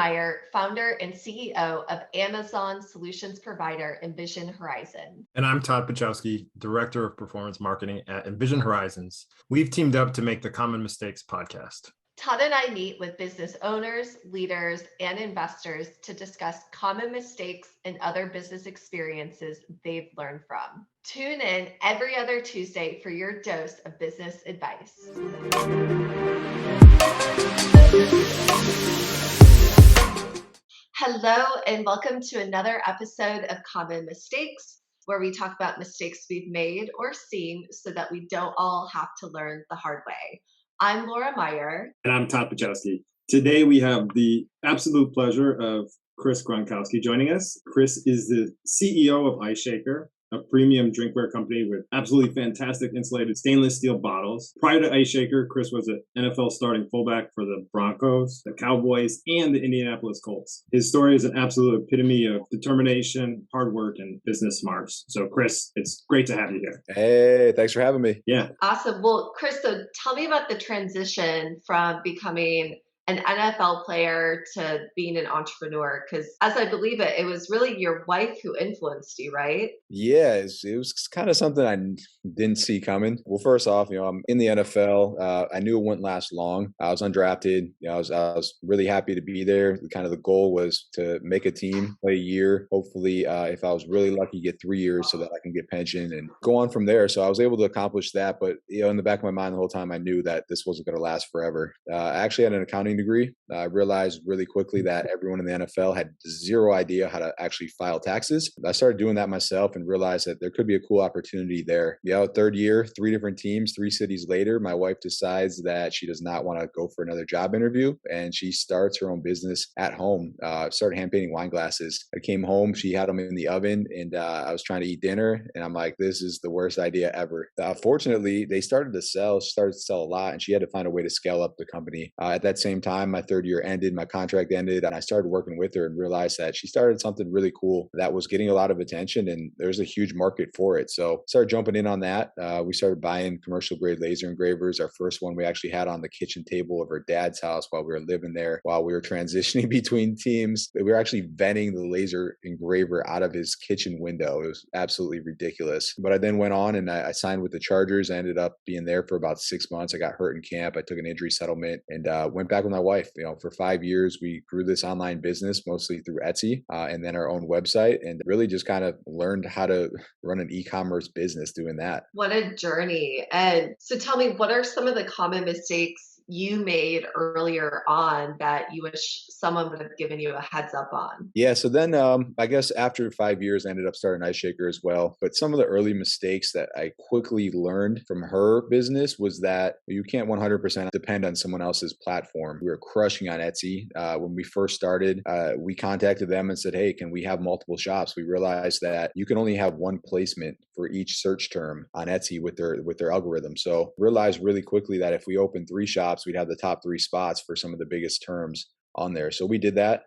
Meyer, founder and CEO of Amazon solutions provider Envision Horizon. And I'm Todd Pachowski, Director of Performance Marketing at Envision Horizons. We've teamed up to make the Common Mistakes podcast. Todd and I meet with business owners, leaders, and investors to discuss common mistakes and other business experiences they've learned from. Tune in every other Tuesday for your dose of business advice. Hello, and welcome to another episode of Common Mistakes, where we talk about mistakes we've made or seen so that we don't all have to learn the hard way. I'm Laura Meyer. And I'm Todd Pachowski. Today we have the absolute pleasure of Chris Gronkowski joining us. Chris is the CEO of iShaker, a premium drinkware company with absolutely fantastic insulated stainless steel bottles. Prior to iShaker, Chris was an NFL starting fullback for the Broncos, the Cowboys, and the Indianapolis Colts. His story is an absolute epitome of determination, hard work, and business smarts. So, Chris, it's great to have you here. Hey, thanks for having me. Yeah. Awesome. Well, Chris, so tell me about the transition from becoming an NFL player to being an entrepreneur, because as I believe it, it was really your wife who influenced you, right? Yeah, it was kind of something I didn't see coming. Well, first off, I'm in the NFL. I knew it wouldn't last long. I was undrafted. I was really happy to be there. Kind of the goal was to make a team, play a year. Hopefully, if I was really lucky, get 3 years so that I can get pension and go on from there. So I was able to accomplish that. But in the back of my mind the whole time, I knew that this wasn't going to last forever. I actually had an accounting degree. I realized really quickly that everyone in the NFL had zero idea how to actually file taxes. I started doing that myself and realized that there could be a cool opportunity there. Third year, 3 different teams, 3 cities later, my wife decides that she does not want to go for another job interview, and she starts her own business at home. Started hand painting wine glasses. I came home, she had them in the oven, and I was trying to eat dinner, and I'm like, this is the worst idea ever. Fortunately, they started to sell a lot, and she had to find a way to scale up the company. At that same time, my 3rd year ended, my contract ended, and I started working with her and realized that she started something really cool that was getting a lot of attention, and there's a huge market for it. So started jumping in on that. We started buying commercial grade laser engravers. Our first one we actually had on the kitchen table of her dad's house while we were living there, while we were transitioning between teams. We were actually venting the laser engraver out of his kitchen window. It was absolutely ridiculous. But I then went on and I signed with the Chargers. I ended up being there for about 6 months. I got hurt in camp. I took an injury settlement and went back with my wife. For 5 years, we grew this online business mostly through Etsy and then our own website, and really just kind of learned how to run an e-commerce business doing that. What a journey. And so tell me, what are some of the common mistakes you made earlier on that you wish someone would have given you a heads up on? Yeah, so then I guess after 5 years, I ended up starting iShaker as well. But some of the early mistakes that I quickly learned from her business was that you can't 100% depend on someone else's platform. We were crushing on Etsy. When we first started, we contacted them and said, hey, can we have multiple shops? We realized that you can only have one placement for each search term on Etsy with their algorithm. So realized really quickly that if we opened 3 shops, we'd have the top 3 spots for some of the biggest terms on there. So we did that.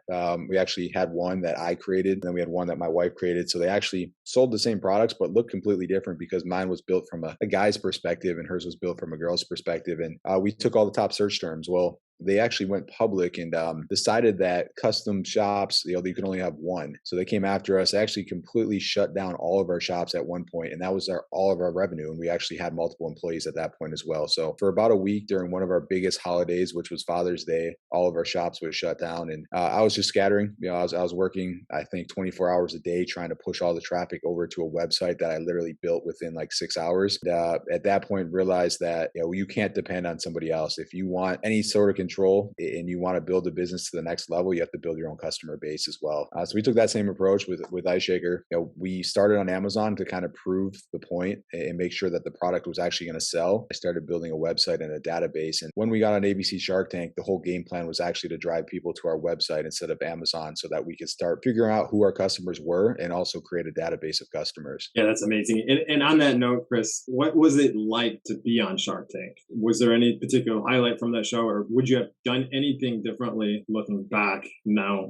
We actually had one that I created, and then we had one that my wife created. So they actually sold the same products, but looked completely different because mine was built from a guy's perspective and hers was built from a girl's perspective. And we took all the top search terms. Well, they actually went public and decided that custom shops, you can only have one. So they came after us, actually completely shut down all of our shops at one point, and that was all of our revenue. And we actually had multiple employees at that point as well. So for about a week during one of our biggest holidays, which was Father's Day, all of our shops were shut down, and I was just scattering. I was working, I think, 24 hours a day trying to push all the traffic over to a website that I literally built within like 6 hours. At that point, realized that you can't depend on somebody else. If you want any sort of control and you want to build a business to the next level, you have to build your own customer base as well. So we took that same approach with iShaker. We started on Amazon to kind of prove the point and make sure that the product was actually going to sell. I started building a website and a database. And when we got on ABC Shark Tank, the whole game plan was actually to drive people to our website instead of Amazon so that we could start figuring out who our customers were and also create a database of customers. Yeah, that's amazing. And on that note, Chris, what was it like to be on Shark Tank? Was there any particular highlight from that show, or would you have done anything differently looking back now,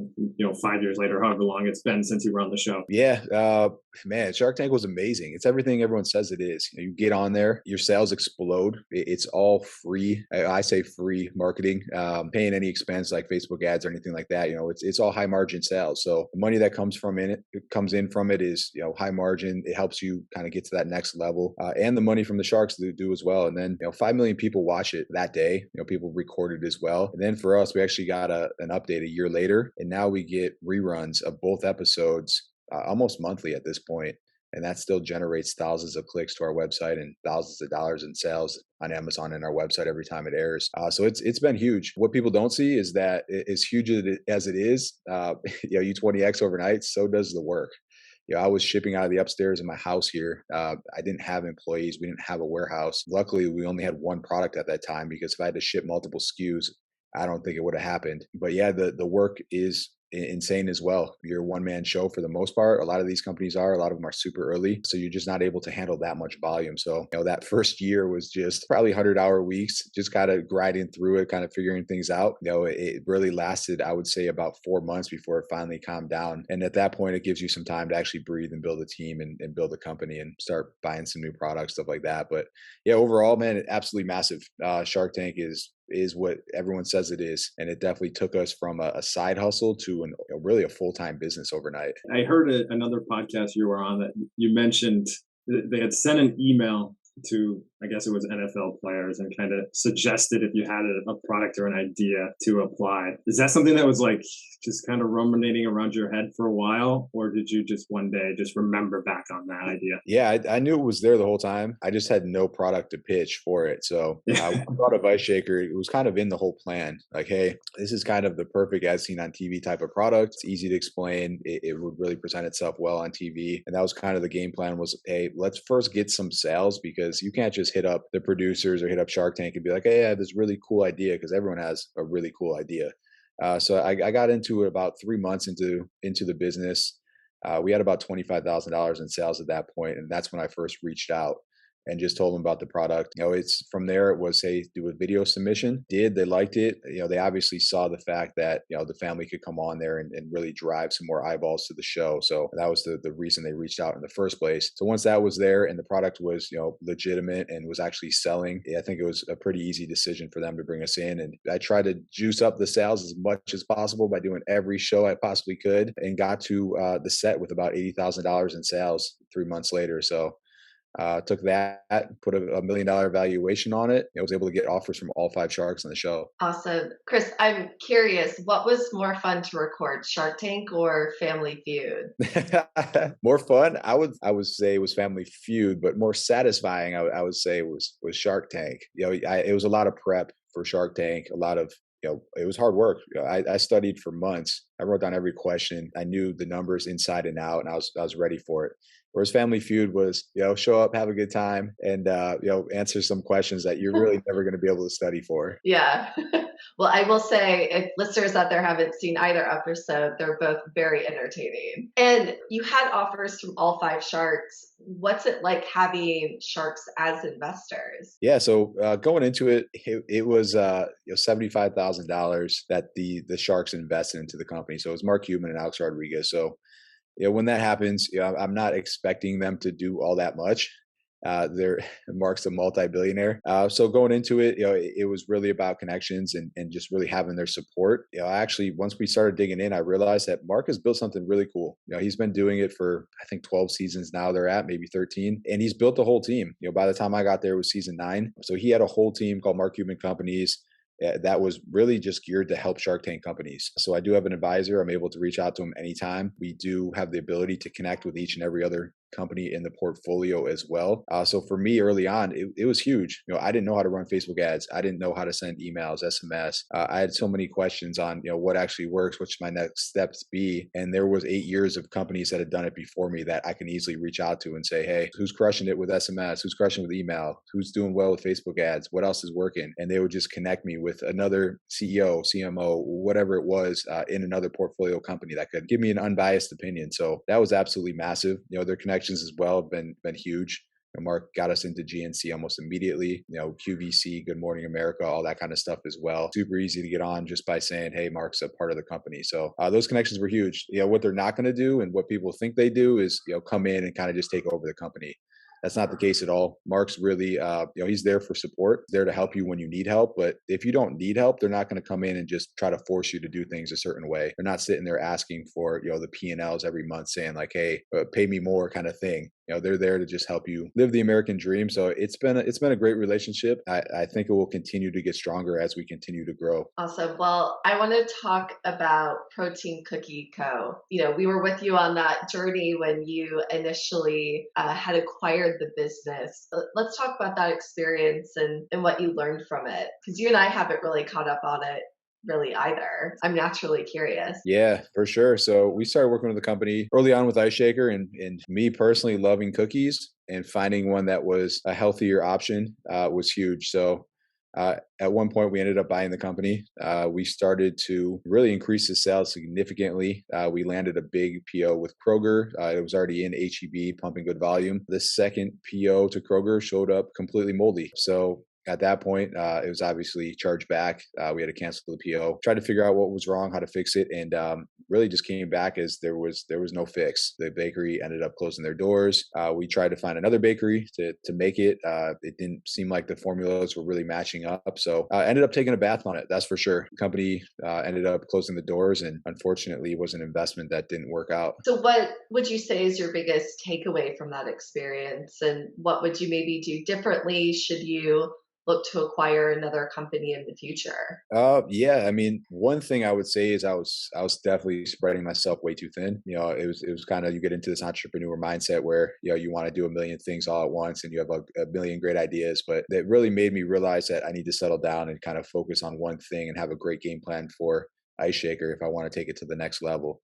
5 years later, however long it's been since you were on the show? Yeah, man, Shark Tank was amazing. It's everything everyone says it is. You get on there, your sales explode. It's all free. I say free marketing, paying any expense like Facebook ads or anything like that. It's all high margin sales. So the money that comes comes in from it is high margin. It helps you kind of get to that next level, and the money from the sharks do as well. And then 5 million people watch it that day. People recorded as well. And then for us, we actually got an update a year later, and now we get reruns of both episodes almost monthly at this point, and that still generates thousands of clicks to our website and thousands of dollars in sales on Amazon and our website every time it airs. So it's been huge. What people don't see is that as huge as it is, you 20x overnight, so does the work. I was shipping out of the upstairs in my house here. I didn't have employees. We didn't have a warehouse. Luckily, we only had one product at that time, because if I had to ship multiple SKUs, I don't think it would have happened. But yeah, the work is insane as well. You're a one-man show for the most part. A lot of these companies a lot of them are super early, so you're just not able to handle that much volume. So that first year was just probably 100-hour weeks, just kind of grinding through it, kind of figuring things out. It really lasted, I would say, about 4 months before it finally calmed down. And at that point, it gives you some time to actually breathe and build a team and build a company and start buying some new products, stuff like that. But yeah, overall, man, absolutely massive. Shark Tank is what everyone says it is, and it definitely took us from a side hustle to really a full-time business overnight. I heard another podcast you were on that you mentioned they had sent an email to, I guess it was NFL players, and kind of suggested if you had a product or an idea to apply. Is that something that was like just kind of ruminating around your head for a while, or did you just one day just remember back on that idea? Yeah, I knew it was there the whole time. I just had no product to pitch for it. So I thought of Ice Shaker. It was kind of in the whole plan. Like, hey, this is kind of the perfect as seen on TV type of product. It's easy to explain. It would really present itself well on TV. And that was kind of the game plan was, hey, let's first get some sales, because you can't just hit up the producers or hit up Shark Tank and be like, hey, I have this really cool idea, because everyone has a really cool idea. So I got into it about 3 months into the business. We had about $25,000 in sales at that point, and that's when I first reached out and just told them about the product. It's from there, it was, hey, do a video submission. They liked it. They obviously saw the fact that, the family could come on there and really drive some more eyeballs to the show. So that was the reason they reached out in the first place. So once that was there and the product was, legitimate and was actually selling, I think it was a pretty easy decision for them to bring us in. And I tried to juice up the sales as much as possible by doing every show I possibly could, and got to the set with about $80,000 in sales 3 months later. So took that, put a $1 million valuation on it. I was able to get offers from all 5 sharks on the show. Awesome. Chris, I'm curious, what was more fun to record, Shark Tank or Family Feud? More fun, I would say it was Family Feud, but more satisfying, I would say was Shark Tank. It was a lot of prep for Shark Tank, a lot of it was hard work. I studied for months. I wrote down every question. I knew the numbers inside and out, and I was ready for it. Whereas Family Feud was, show up, have a good time, and answer some questions that you're really never going to be able to study for. Yeah. Well, I will say, if listeners out there haven't seen either episode, they're both very entertaining. And you had offers from all 5 sharks. What's it like having sharks as investors? Yeah, so going into it, it was $75,000 that the sharks invested into the company. So it was Mark Cuban and Alex Rodriguez. So when that happens, I'm not expecting them to do all that much. Mark's a multi-billionaire. So going into it, it was really about connections and just really having their support. Actually, once we started digging in, I realized that Mark has built something really cool. He's been doing it for, I think, 12 seasons now they're at, maybe 13. And he's built a whole team. By the time I got there, it was season 9. So he had a whole team called Mark Cuban Companies that was really just geared to help Shark Tank companies. So I do have an advisor. I'm able to reach out to him anytime. We do have the ability to connect with each and every other company in the portfolio as well. So for me early on, it was huge. I didn't know how to run Facebook ads. I didn't know how to send emails, SMS. I had so many questions on, what actually works, what should my next steps be? And there was 8 years of companies that had done it before me that I can easily reach out to and say, hey, who's crushing it with SMS? Who's crushing with email? Who's doing well with Facebook ads? What else is working? And they would just connect me with another CEO, CMO, whatever it was in another portfolio company that could give me an unbiased opinion. So that was absolutely massive. Their connections as well have been huge. And Mark got us into GNC almost immediately, QVC, Good Morning America, all that kind of stuff as well. Super easy to get on just by saying, hey, Mark's a part of the company. So those connections were huge. What they're not going to do and what people think they do is, come in and kind of just take over the company. That's not the case at all. Mark's really, he's there for support, there to help you when you need help. But if you don't need help, they're not going to come in and just try to force you to do things a certain way. They're not sitting there asking for, the P&Ls every month saying like, hey, pay me more kind of thing. They're there to just help you live the American dream. So it's been a great relationship. I think it will continue to get stronger as we continue to grow. Awesome. Well, I want to talk about Protein Cookie Co. We were with you on that journey when you initially had acquired the business. Let's talk about that experience and what you learned from it, because you and I haven't really caught up on it really either. I'm naturally curious. Yeah, for sure. So we started working with the company early on with Ice Shaker, and me personally loving cookies and finding one that was a healthier option was huge. So at one point, we ended up buying the company. We started to really increase the sales significantly. We landed a big PO with Kroger. It was already in HEB, pumping good volume. The second PO to Kroger showed up completely moldy. So at that point, it was obviously charged back. We had to cancel the PO, tried to figure out what was wrong, how to fix it, and really just came back as there was no fix. The bakery ended up closing their doors. We tried to find another bakery to make it. It didn't seem like the formulas were really matching up. So ended up taking a bath on it, that's for sure. The company ended up closing the doors, and unfortunately was an investment that didn't work out. So what would you say is your biggest takeaway from that experience? And what would you maybe do differently should you look to acquire another company in the future? Yeah. I mean, one thing I would say is I was definitely spreading myself way too thin. It was kind of, you get into this entrepreneur mindset where, you want to do a million things all at once and you have a million great ideas, but that really made me realize that I need to settle down and kind of focus on one thing and have a great game plan for Ice Shaker if I want to take it to the next level.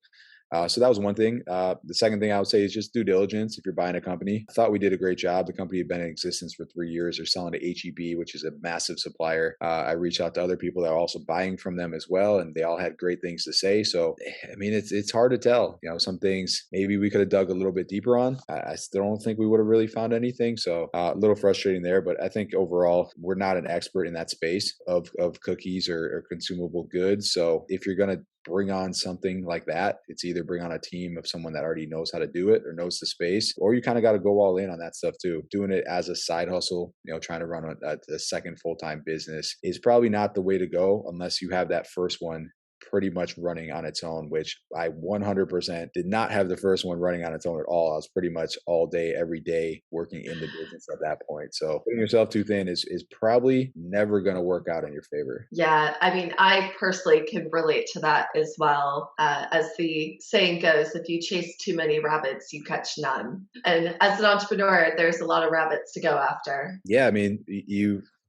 So that was one thing. The second thing I would say is just due diligence if you're buying a company. I thought we did a great job. The company had been in existence for 3 years. They're selling to HEB, which is a massive supplier. I reached out to other people that are also buying from them as well, and they all had great things to say. So, I mean, it's hard to tell. Some things maybe we could have dug a little bit deeper on. I still don't think we would have really found anything. So a little frustrating there, but I think overall we're not an expert in that space of cookies or consumable goods. So if you're going to bring on something like that, it's either bring on a team of someone that already knows how to do it or knows the space, or you kind of got to go all in on that stuff too. Doing it as a side hustle, trying to run a second full-time business is probably not the way to go unless you have that first one pretty much running on its own, which I 100% did not have the first one running on its own at all. I was pretty much all day, every day working in the business at that point. So putting yourself too thin is probably never going to work out in your favor. Yeah, I mean, I personally can relate to that as well. As the saying goes, if you chase too many rabbits, you catch none. And as an entrepreneur, there's a lot of rabbits to go after. Yeah, I mean,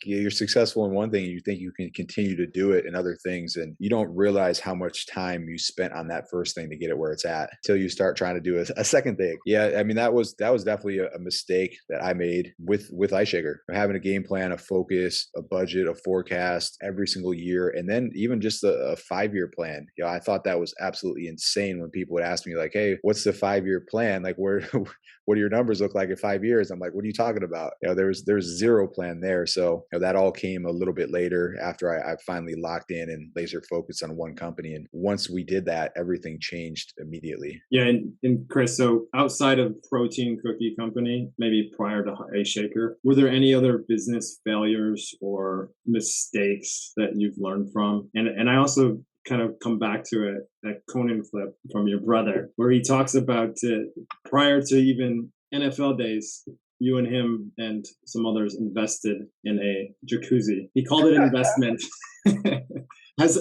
you're successful in one thing and you think you can continue to do it in other things, and you don't realize how much time you spent on that first thing to get it where it's at until you start trying to do a second thing. Yeah, I mean, that was definitely a mistake that I made with Ice Shaker. Having a game plan, a focus, a budget, a forecast every single year, and then even just a 5-year plan. I thought that was absolutely insane when people would ask me like, hey, what's the 5-year plan? Like, what do your numbers look like in 5 years? I'm like, what are you talking about? There's zero plan there. So that all came a little bit later after I finally locked in and laser focused on one company. And once we did that, everything changed immediately. Yeah, and Chris, so outside of Protein Cookie Company, maybe prior to Ice Shaker, were there any other business failures or mistakes that you've learned from? And I also kind of come back to that Conan clip from your brother, where he talks about prior to even NFL days, you and him and some others invested in a jacuzzi. He called it an investment.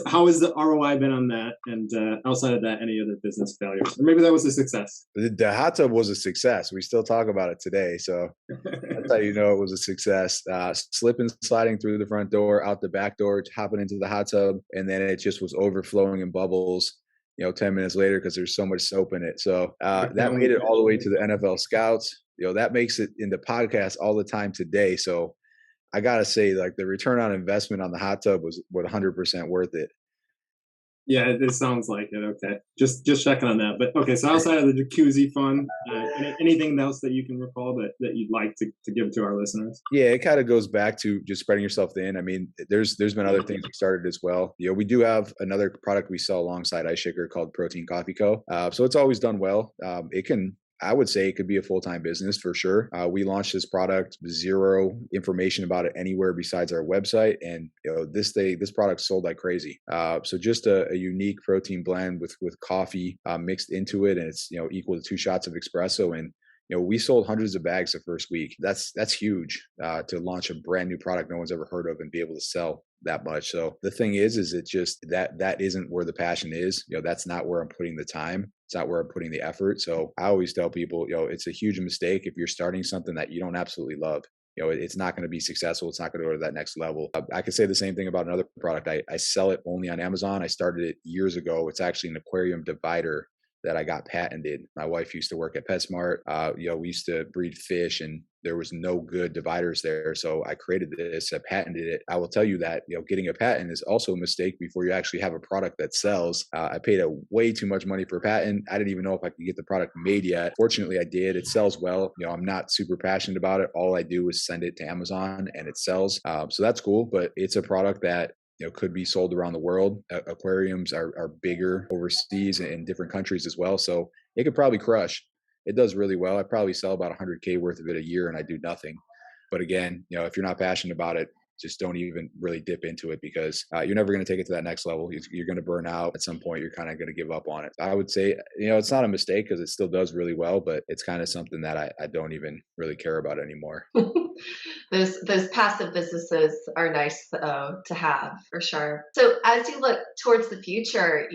How has the ROI been on that? And outside of that, any other business failures? Or maybe that was a success. The hot tub was a success. We still talk about it today. So that's how you know it was a success. Slipping, sliding through the front door, out the back door, hopping into the hot tub. And then it just was overflowing in bubbles, 10 minutes later because there's so much soap in it. So that made it all the way to the NFL scouts. That makes it in the podcast all the time today. So I got to say, like, the return on investment on the hot tub was 100% worth it. Yeah, it sounds like it. Okay, just checking on that. But okay, so outside of the jacuzzi fun, anything else that you can recall that you'd like to give to our listeners? Yeah, it kind of goes back to just spreading yourself thin. I mean, there's been other things we started as well. We do have another product we sell alongside Ice Shaker called Protein Coffee Co. So it's always done well. I would say it could be a full-time business for sure. We launched this product, zero information about it anywhere besides our website, and this product sold like crazy. So just a unique protein blend with coffee mixed into it, and it's equal to 2 shots of espresso. And we sold hundreds of bags the first week. That's huge to launch a brand new product no one's ever heard of and be able to sell that much. So the thing is it just that isn't where the passion is. That's not where I'm putting the time. It's not where I'm putting the effort. So I always tell people, it's a huge mistake if you're starting something that you don't absolutely love. It's not going to be successful. It's not going to go to that next level. I could say the same thing about another product. I sell it only on Amazon. I started it years ago. It's actually an aquarium divider that I got patented. My wife used to work at PetSmart. We used to breed fish, and there was no good dividers there. So I created this, I patented it. I will tell you that, getting a patent is also a mistake before you actually have a product that sells. I paid way too much money for a patent. I didn't even know if I could get the product made yet. Fortunately, I did. It sells well. I'm not super passionate about it. All I do is send it to Amazon and it sells. So that's cool, but it's a product that could be sold around the world. Aquariums are bigger overseas in different countries as well. So it could probably crush. It does really well. I probably sell about 100K worth of it a year and I do nothing. But again, if you're not passionate about it, just don't even really dip into it, because you're never going to take it to that next level. You're going to burn out at some point. You're kind of going to give up on it. I would say, it's not a mistake because it still does really well, but it's kind of something that I don't even really care about anymore. Those passive businesses are nice though to have, for sure. So as you look towards the future,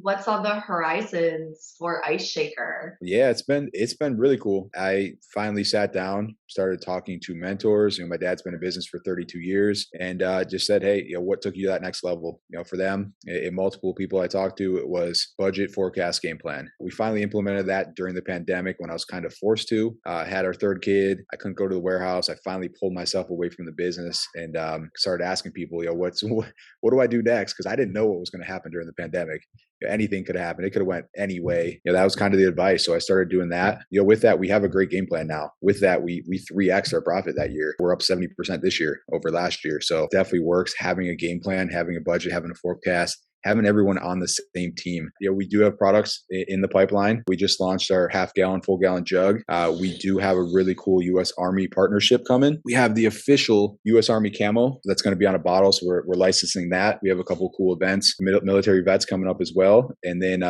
what's on the horizons for Ice Shaker? Yeah, it's been really cool. I finally sat down, started talking to mentors. My dad's been in business for 32 years, and just said, hey, what took you to that next level? For them, and multiple people I talked to, it was budget, forecast, game plan. We finally implemented that during the pandemic when I was kind of forced to. Had our third kid. I couldn't go to the warehouse. I finally pulled myself away from the business and started asking people, what do I do next? Because I didn't know what was going to happen during the pandemic. Anything could happen. It could have went any way. That was kind of the advice. So I started doing that. With that, we have a great game plan now. With that, we 3x our profit that year. We're up 70% this year over last year. So it definitely works. Having a game plan, having a budget, having a forecast, having everyone on the same team. We do have products in the pipeline. We just launched our half-gallon, full-gallon jug. We do have a really cool U.S. Army partnership coming. We have the official U.S. Army camo that's going to be on a bottle, so we're licensing that. We have a couple cool events, military vets coming up as well, and then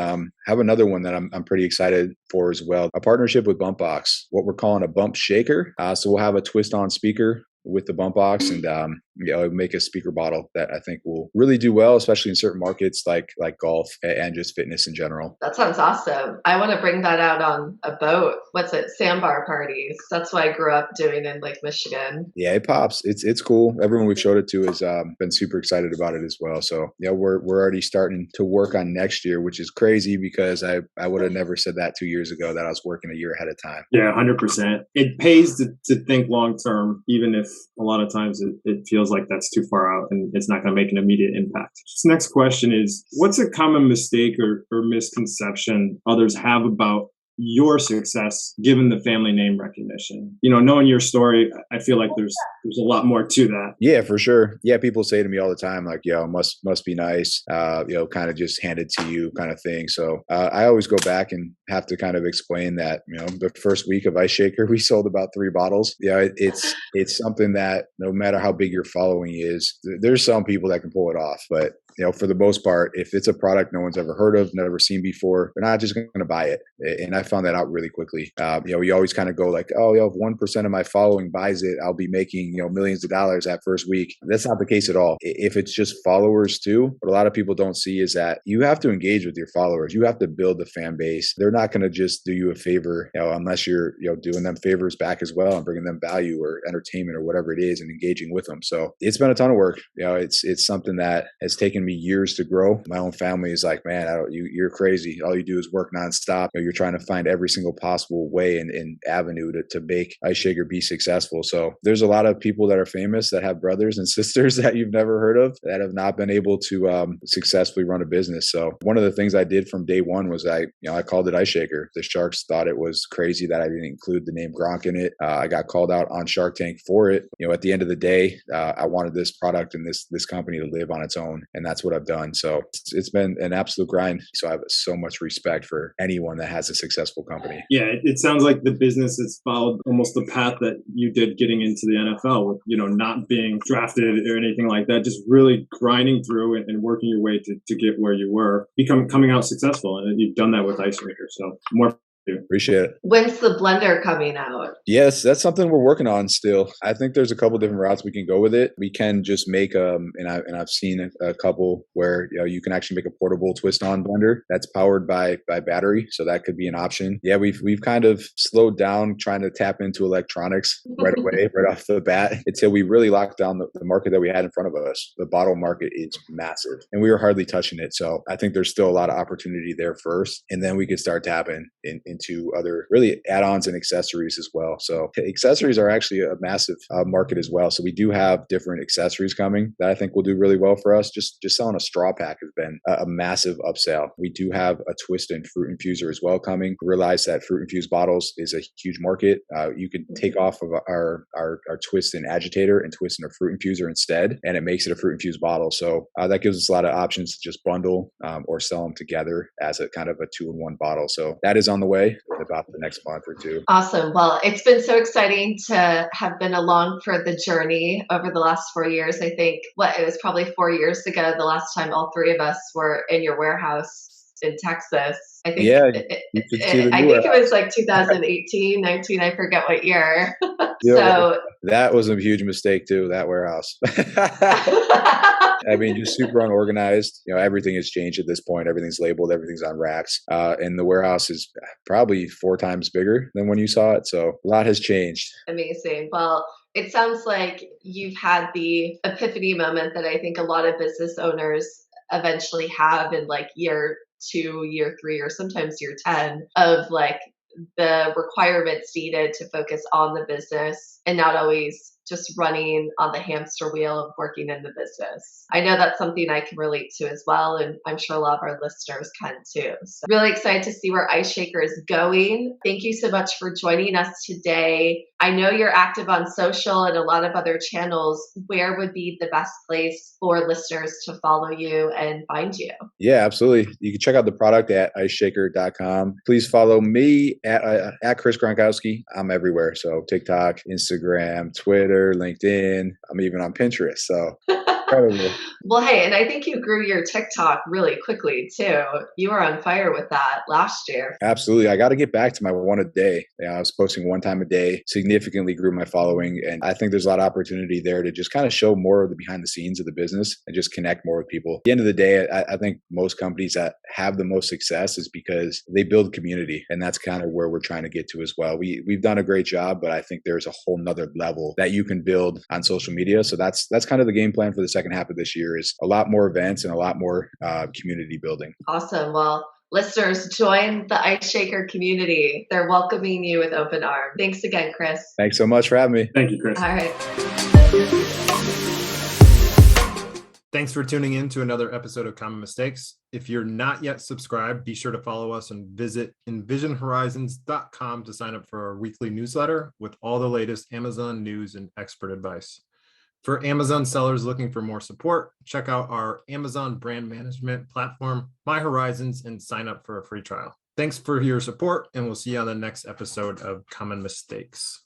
have another one that I'm pretty excited for as well. A partnership with Bumpbox, what we're calling a bump shaker. So we'll have a twist-on speaker with the bump box and make a speaker bottle that I think will really do well, especially in certain markets like golf and just fitness in general. That sounds awesome. I want to bring that out on a boat. What's it? Sandbar parties. That's what I grew up doing in Lake Michigan. Yeah, it pops. It's cool. Everyone we've showed it to has been super excited about it as well. So we're already starting to work on next year, which is crazy because I would have never said that 2 years ago that I was working a year ahead of time. Yeah, 100%. It pays to think long term, even if a lot of times it feels like that's too far out and it's not going to make an immediate impact. This next question is, what's a common mistake or misconception others have about your success given the family name recognition? Knowing your story, I feel like there's a lot more to that. Yeah, for sure. Yeah, people say to me all the time, like, must be nice, kind of just handed to you kind of thing. So I always go back and have to kind of explain that, the first week of Ice Shaker, we sold about 3 bottles. It's something that no matter how big your following is, there's some people that can pull it off, but for the most part, if it's a product no one's ever heard of, never seen before, they're not just going to buy it. And I found that out really quickly. We always kind of go like, if 1% of my following buys it, I'll be making, millions of dollars that first week. That's not the case at all. If it's just followers too, what a lot of people don't see is that you have to engage with your followers. You have to build the fan base. They're not going to just do you a favor, unless you're, doing them favors back as well and bringing them value or entertainment or whatever it is and engaging with them. So it's been a ton of work. It's something that has taken taken me years to grow. My own family is like, man, you're crazy. All you do is work nonstop. You're trying to find every single possible way and avenue to make Ice Shaker be successful. So there's a lot of people that are famous that have brothers and sisters that you've never heard of that have not been able to successfully run a business. So one of the things I did from day one was I called it Ice Shaker. The Sharks thought it was crazy that I didn't include the name Gronk in it. I got called out on Shark Tank for it. At the end of the day, I wanted this product and this company to live on its own, and that's what I've done. So it's been an absolute grind. So I have so much respect for anyone that has a successful company. Yeah, it sounds like the business has followed almost the path that you did getting into the NFL with, not being drafted or anything like that, just really grinding through and working your way to get where you were, coming out successful. And you've done that with Ice Shaker. So more. Appreciate it. When's the blender coming out? Yes, that's something we're working on still. I think there's a couple different routes we can go with it. We can just make and I've seen a couple where you can actually make a portable twist-on blender that's powered by battery, so that could be an option. Yeah, we've kind of slowed down trying to tap into electronics right away, right off the bat, until we really locked down the market that we had in front of us. The bottle market is massive, and we were hardly touching it. So I think there's still a lot of opportunity there first, and then we could start tapping into other really add-ons and accessories as well. So accessories are actually a massive market as well. So we do have different accessories coming that I think will do really well for us. Just selling a straw pack has been a massive upsell. We do have a twist and fruit infuser as well coming. Realize that fruit infused bottles is a huge market. You can take off of our twist and agitator and twist in a fruit infuser instead, and it makes it a fruit infused bottle. So that gives us a lot of options to just bundle or sell them together as a kind of a 2-in-1 bottle. So that is on the way in about the next month or two. Awesome. Well, it's been so exciting to have been along for the journey over the last 4 years. I think it was probably 4 years ago, the last time all three of us were in your warehouse in Texas. I think, it was like 2018, 19, I forget what year. So that was a huge mistake too, that warehouse. I mean, just super unorganized. Everything has changed at this point. Everything's labeled, everything's on racks. And the warehouse is probably 4 times bigger than when you saw it. So a lot has changed. Amazing. Well, it sounds like you've had the epiphany moment that I think a lot of business owners eventually have in like year 2, year 3, or sometimes year 10 of like the requirements needed to focus on the business and not always just running on the hamster wheel of working in the business. I know that's something I can relate to as well, and I'm sure a lot of our listeners can too. So really excited to see where Ice Shaker is going. Thank you so much for joining us today. I know you're active on social and a lot of other channels. Where would be the best place for listeners to follow you and find you? Yeah, absolutely. You can check out the product at iceshaker.com. Please follow me at Chris Gronkowski. I'm everywhere. So TikTok, Instagram, Twitter, LinkedIn. I'm even on Pinterest. So incredible. Well, hey, and I think you grew your TikTok really quickly too. You were on fire with that last year. Absolutely. I got to get back to my one a day. I was posting 1 time a day, significantly grew my following. And I think there's a lot of opportunity there to just kind of show more of the behind the scenes of the business and just connect more with people. At the end of the day, I think most companies that have the most success is because they build community. And that's kind of where we're trying to get to as well. We've done a great job, but I think there's a whole nother level that you can build on social media. So that's kind of the game plan for the second half of this year, is a lot more events and a lot more community building. Awesome. Well, listeners, join the Ice Shaker community. They're welcoming you with open arms. Thanks again, Chris. Thanks so much for having me. Thank you, Chris. All right. Thanks for tuning in to another episode of Common Mistakes. If you're not yet subscribed, be sure to follow us and visit envisionhorizons.com to sign up for our weekly newsletter with all the latest Amazon news and expert advice. For Amazon sellers looking for more support, check out our Amazon brand management platform, myHorizons, and sign up for a free trial. Thanks for your support, and we'll see you on the next episode of Common Mistakes.